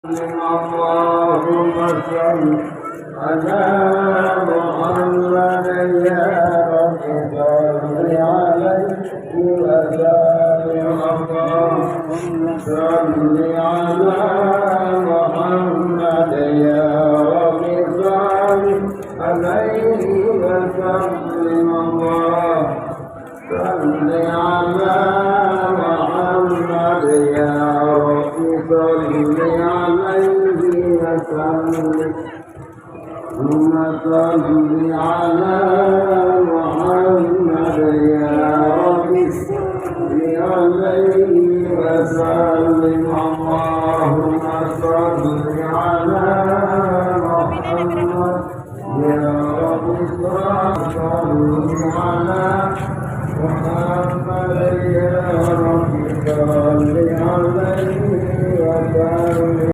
اللهم صل على محمد يا رب صل عليه وسلم اللهم صل على محمد يا رب صل عليه وسلم اللهم صل على محمد يا رب صل عليه وسلم اللهم صل